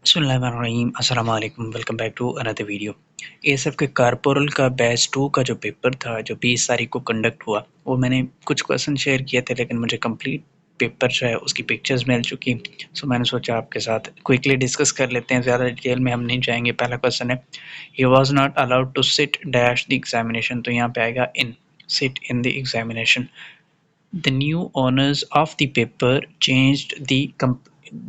बिस्मिल्लाहिर्रहमानिर्रहीम अस्सलाम वालेकुम welcome back to another video. ASF के कारपोरल का बैच 2 का जो पेपर था जो 20 तारीख को कंडक्ट हुआ, वो मैंने कुछ क्वेश्चन शेयर किए थे, लेकिन मुझे कंप्लीट पेपर जो है उसकी पिक्चर्स मिल चुकी। सो मैंने सोचा आपके साथ क्विकली डिस्कस कर लेते हैं, ज़्यादा डिटेल में हम नहीं जाएंगे। पहला क्वेश्चन है, he was not allowed to sit dash the examination. तो यहाँ पे आएगा in, sit in the examination. The new owners of the paper changed the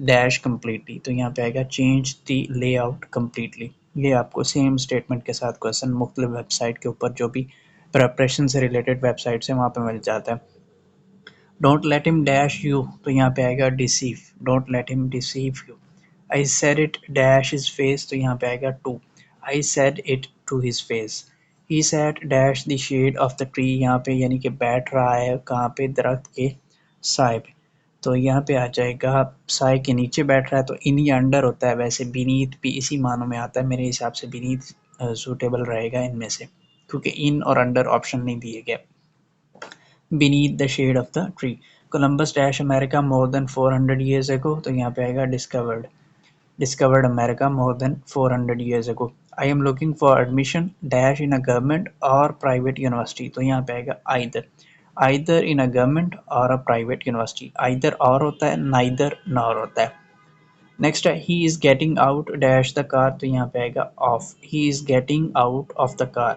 dash completely। तो यहाँ पे आएगा change the layout completely। ये आपको सेम स्टेटमेंट के साथ क्वेश्चन मुख्तलिफ वेबसाइट के ऊपर जो भी प्रिपरेशन से रिलेटेड वेबसाइट है वहाँ पे मिल जाता है। Don't let him dash you. तो यहाँ पे आएगा deceive, don't let him deceive you. I said it dash his face. तो यहाँ पे आएगा to, I said it to his face. He sat dash the shade of the tree. यहाँ पे यानी कि बैठ रहा है कहाँ पे, दरख्त के साए पे। तो यहाँ पे आ जाएगा साए के नीचे बैठ रहा है, तो इन या अंडर होता है, वैसे बीनीथ भी इसी मानों में आता है। मेरे हिसाब से बीनीथ सूटेबल रहेगा इनमें से, क्योंकि इन और अंडर ऑप्शन नहीं दिए गए। beneath the shade of the tree। Columbus dash America more than 400 years ago। तो यहाँ पे आएगा discovered, discovered America more than 400 years ago। I am looking for admission dash in a government or private university। तो यहाँ पे आएगा either, either in a government or a private university। either और होता है, neither nor होता है। Next है, he is getting out dash the car। तो यहाँ पे आएगा off, he is getting out of the car।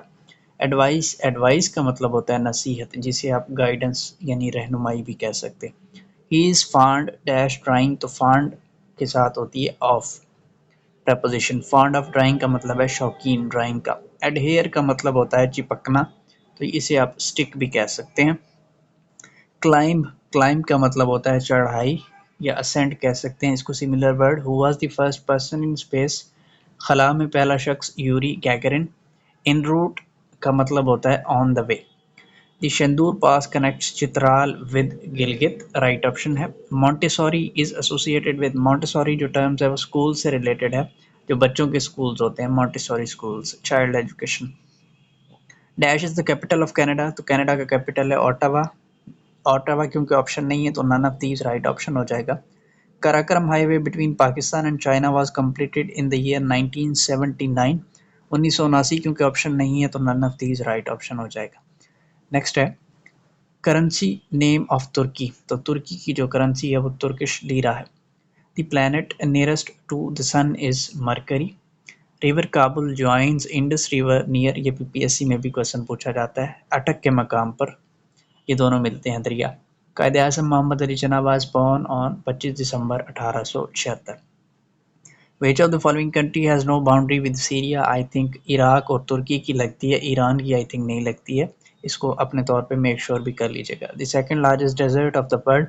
Advice, advice का मतलब होता है नसीहत, जिसे आप गाइडेंस यानी रहनुमाई भी कह सकते हैं। He is fond dash drawing. तो फॉन्ड के साथ होती है of preposition. Fond of drawing का मतलब है शौकीन ड्राइंग का। एडहेयर का मतलब होता है चिपकना, तो इसे आप स्टिक भी कह सकते हैं। क्लाइंब, क्लाइंब का मतलब होता है चढ़ाई या असेंट कह सकते हैं इसको। Similar word, who was the first person in space. खला में पहला शख्स यूरी गैगरिन। इन रूट का मतलब होता है on the way. The Shandur pass connects Chitral with Gilgit, right option है। Montessori is associated with, Montessori जो टर्म्स है वो स्कूल से रिलेटेड है, जो बच्चों के स्कूल्स होते हैं Montessori schools, child education. Dash is the capital of Canada. तो कनाडा का कैपिटल है ओटावा। ओटावा क्योंकि ऑप्शन नहीं है तो none of these right option हो जाएगा। Karakoram highway between Pakistan and China was completed in the year 1979। 1979 क्योंकि ऑप्शन नहीं है तो none of these right option हो जाएगा। नेक्स्ट है, करेंसी नेम ऑफ तुर्की। तो तुर्की की जो करेंसी है वो तुर्किश लीरा है। The planet nearest to the sun is Mercury. River Kabul joins Indus river near, ये पीपीएससी में भी क्वेश्चन पूछा जाता है। अटक के मकाम पर ये दोनों मिलते हैं दरिया। Quaid-e Azam Mohammad Ali Jinnah was born on 25 December 1876। Which of the following country has no boundary with Syria. I think Iraq और तुर्की की लगती है, ईरान की आई थिंक नहीं लगती है। इसको अपने तौर पे मेक श्योर भी कर लीजिएगा। The second largest desert of the world.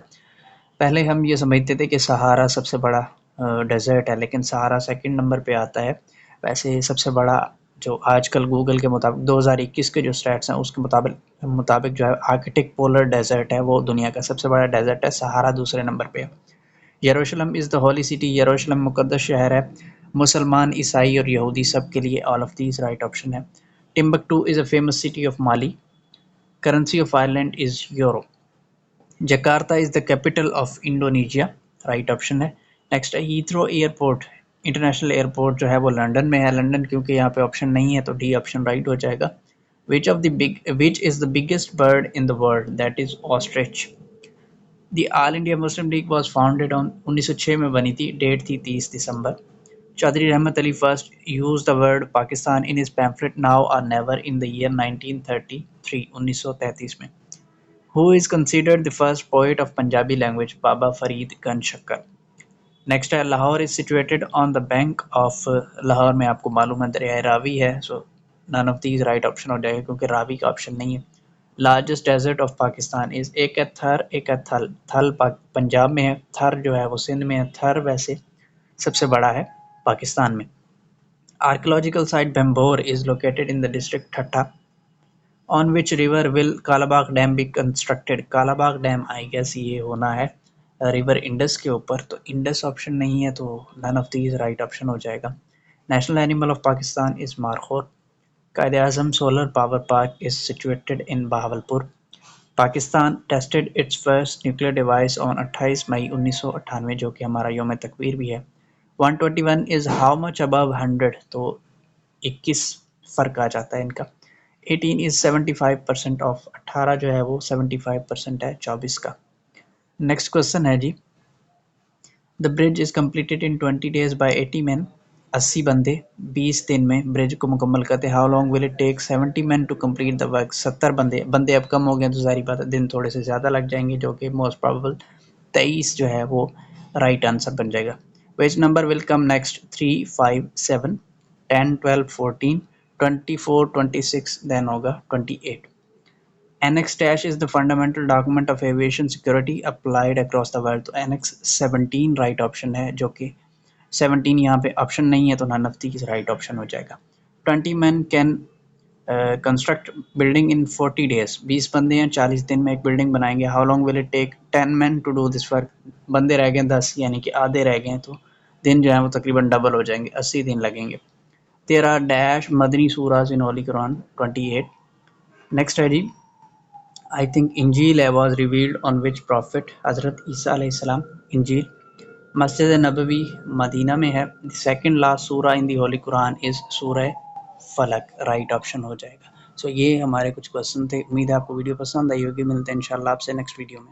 पहले हम ये समझते थे कि सहारा सबसे बड़ा डेजर्ट है, लेकिन सहारा सेकंड नंबर पे आता है। वैसे सबसे बड़ा जो आजकल गूगल के मुताबिक 2021 के जो स्टैट्स हैं उसके मुताबिक मुताबिक जो है आर्कटिक पोलर डेजर्ट है, वो दुनिया का सबसे बड़ा डेजर्ट है। सहारा दूसरे नंबर पे है। यरूशलेम इज़ द होली सिटी। यरूशलेम मुकद्दस शहर है मुसलमान, ईसाई और यहूदी सब के लिए। All of these right option है। Timbuktu is a famous city of Mali. Currency of Ireland is euro. Jakarta is the capital of Indonesia, right option है। नेक्स्ट है, हीथ्रो एयरपोर्ट इंटरनेशनल एयरपोर्ट जो है वो लंदन में है। London क्योंकि यहाँ पे ऑप्शन नहीं है तो डी ऑप्शन राइट हो जाएगा। Which is the biggest bird in the world, that is ostrich. The all India Muslim league was founded on, 1906 में बनी थी, डेट थी 30 दिसंबर। चौधरी रहमत Ali first use the word Pakistan in his pamphlet now और never in the year 1933, 1933 में। Who is considered the first poet of Punjabi language? Baba Farid Ganshakkar। Next है, Lahore is situated on the bank of, Lahore में आपको मालूम है दरिया रावी है। So none of these right option हो जाएगा क्योंकि रावी का ऑप्शन नहीं है। Largest desert of Pakistan is, एक है थर, एक है थल। थल पंजाब में है, थर जो है वो सिंध में है। थर वैसे सबसे बड़ा है पाकिस्तान में। Archaeological site Bambore is located in the district Thatta. On which river will Kalabagh dam be constructed. Kalabagh dam I guess ये होना है रिवर इंडस के ऊपर, तो इंडस ऑप्शन नहीं है तो none of these right option हो जाएगा। National animal of Pakistan is markhor. Quaid-e Azam solar power park is situated in Bahawalpur. Pakistan tested its first nuclear device on 28 May 1998, जो कि हमारा योम तकबीर भी है। 121 इज हाउ मच अबव 100, तो 21 फर्क आ जाता है इनका। 18 इज 75% ऑफ, 18 जो है वो 75% है 24 का। नेक्स्ट क्वेश्चन है जी, the bridge is completed in 20 days by 80 men, 80 बंदे 20 दिन में ब्रिज को मुकम्मल करते हैं। How long will it take 70 men to complete the work, 70 बंदे अब कम हो गए तो जाहिर बात है दिन थोड़े से ज़्यादा लग जाएंगे, जो कि मोस्ट प्रोबेबल 23 जो है वो राइट आंसर बन जाएगा। Which number will come next, 3, 5, 7, 10, 12, 14, 24, 26, then होगा 28। Annex Dash is the fundamental document of aviation security applied across the world, तो Annex 17 राइट ऑप्शन है, जो कि 17 यहाँ पे ऑप्शन नहीं है तो none of these right option हो जाएगा। 20 men can construct building in 40 days, 20 बंदे हैं 40 दिन में एक बिल्डिंग बनाएंगे। How long will it take 10 men to do this work, बंदे रह गए 10 यानी कि आधे रह गए, तो दिन जो है वो तकरीबन डबल हो जाएंगे, 80 दिन लगेंगे। तेरा डैश मदनी सूराज इन होली कुरान 28। नेक्स्ट है जी, I think Injil was revealed on which prophet, हज़रत ईसा अलैहिस्सलाम। इंजील मस्जिद नबवी मदीना में है। सेकंड लास्ट सूरा इन दी होली कुरान इज़ सूरह फलक, राइट ऑप्शन हो जाएगा। सो ये हमारे कुछ क्वेश्चन थे। उम्मीद है आपको वीडियो पसंद आई होगी। मिलते हैं इंशाल्लाह आपसे नेक्स्ट वीडियो में।